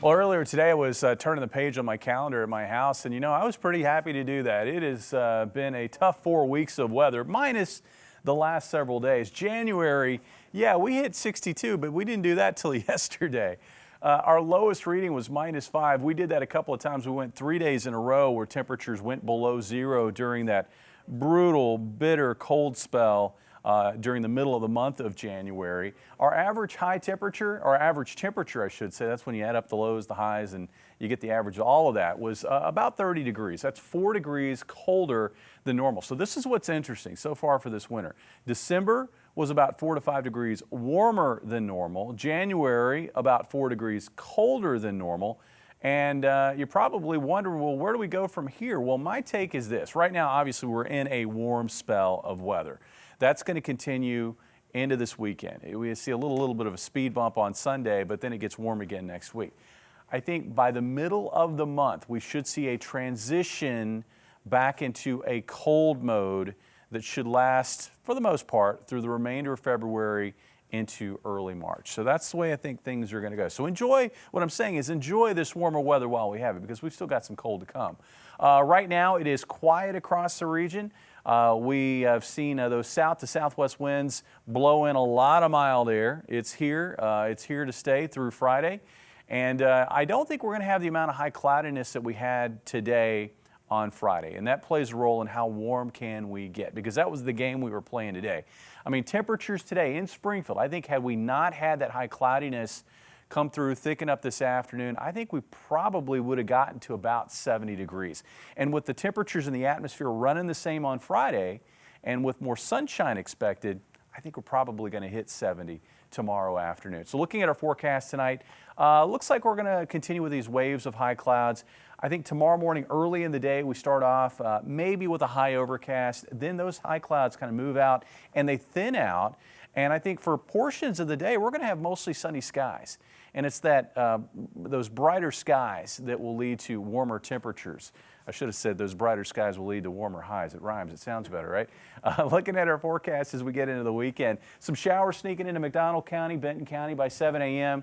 Well, earlier today I was turning the page on my calendar at my house, and I was pretty happy to do that. It has been a tough 4 weeks of weather, minus the last several days. January, yeah, we hit 62, but we didn't do that till yesterday. Our lowest reading was -5. We did that a couple of times. We went 3 days in a row where temperatures went below zero during that brutal, bitter cold spell during the middle of the month of January. Our average high temperature, or average temperature, I should say, that's when you add up the lows, the highs, and you get the average of all of that, was about 30 degrees. That's 4 degrees colder than normal. So this is what's interesting so far for this winter. December was about 4 to 5 degrees warmer than normal. January, about 4 degrees colder than normal. And you're probably wondering, well, where do we go from here? Well, my take is this. Right now, obviously, we're in a warm spell of weather. That's going to continue into this weekend. We see a little bit of a speed bump on Sunday, but then it gets warm again next week. I think by the middle of the month, we should see a transition back into a cold mode that should last, for the most part, through the remainder of February into early March. So that's the way I think things are going to go. So enjoy, what I'm saying is enjoy this warmer weather while we have it, because we've still got some cold to come. Right now it is quiet across the region. We have seen those south to southwest winds blow in a lot of mild air. It's here to stay through Friday. And I don't think we're going to have the amount of high cloudiness that we had today on Friday, and that plays a role in how warm can we get, because that was the game we were playing today. I mean, temperatures today in Springfield, I think had we not had that high cloudiness come through, thicken up this afternoon, I think we probably would have gotten to about 70 degrees. And with the temperatures in the atmosphere running the same on Friday, and with more sunshine expected, I think we're probably going to hit 70 tomorrow afternoon. So looking at our forecast tonight, looks like we're going to continue with these waves of high clouds. I think tomorrow morning, early in the day, we start off maybe with a high overcast. Then those high clouds kind of move out and they thin out. And I think for portions of the day, we're going to have mostly sunny skies. And it's that those brighter skies that will lead to warmer temperatures. I should have said those brighter skies will lead to warmer highs. It rhymes. It sounds better, right? Looking at our forecast as we get into the weekend, some showers sneaking into McDonald County, Benton County by 7 a.m.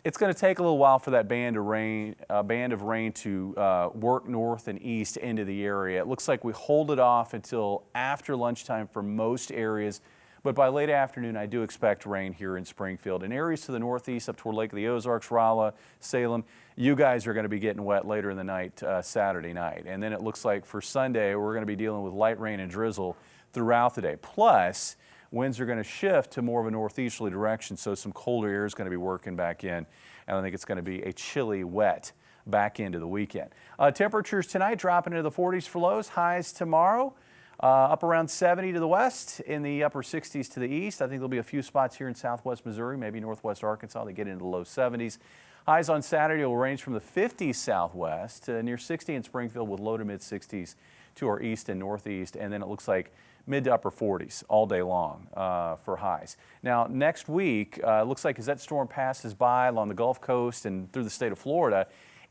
It's going to take a little while for that band of rain to work north and east into the area. It looks like we hold it off until after lunchtime for most areas. But by late afternoon, I do expect rain here in Springfield. In areas to the northeast, up toward Lake of the Ozarks, Rolla, Salem, you guys are going to be getting wet later in the night, Saturday night. And then it looks like for Sunday, we're going to be dealing with light rain and drizzle throughout the day. Plus, winds are going to shift to more of a northeasterly direction, so some colder air is going to be working back in. And I think it's going to be a chilly, wet back into the weekend. Temperatures tonight dropping into the 40s for lows, highs tomorrow. Up around 70 to the west, in the upper 60s to the east. I think there'll be a few spots here in southwest Missouri, maybe northwest Arkansas. They get into the low 70s. Highs on Saturday will range from the 50s southwest to near 60 in Springfield, with low to mid 60s to our east and northeast. And then it looks like mid to upper 40s all day long for highs. Now, next week, looks like as that storm passes by along the Gulf Coast and through the state of Florida,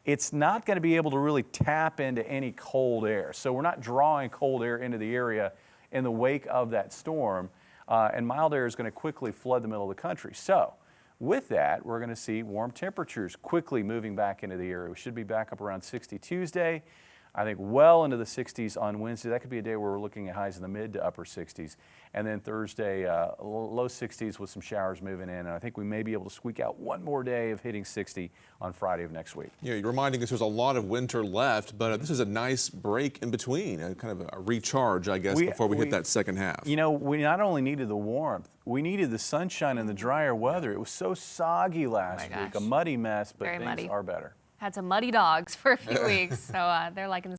it's not going to be able to really tap into any cold air. So we're not drawing cold air into the area in the wake of that storm, and mild air is going to quickly flood the middle of the country. So with that, we're going to see warm temperatures quickly moving back into the area. We should be back up around 60 Tuesday. I think well into the 60s on Wednesday. That could be a day where we're looking at highs in the mid to upper 60s. And then Thursday, low 60s with some showers moving in. And I think we may be able to squeak out one more day of hitting 60 on Friday of next week. Yeah, you're reminding us there's a lot of winter left, but this is a nice break in between, kind of a recharge, I guess, before we hit that second half. You know, we not only needed the warmth, we needed the sunshine and the drier weather. It was so soggy last week, a muddy mess, but things are better. Had some muddy dogs for a few weeks, so they're liking the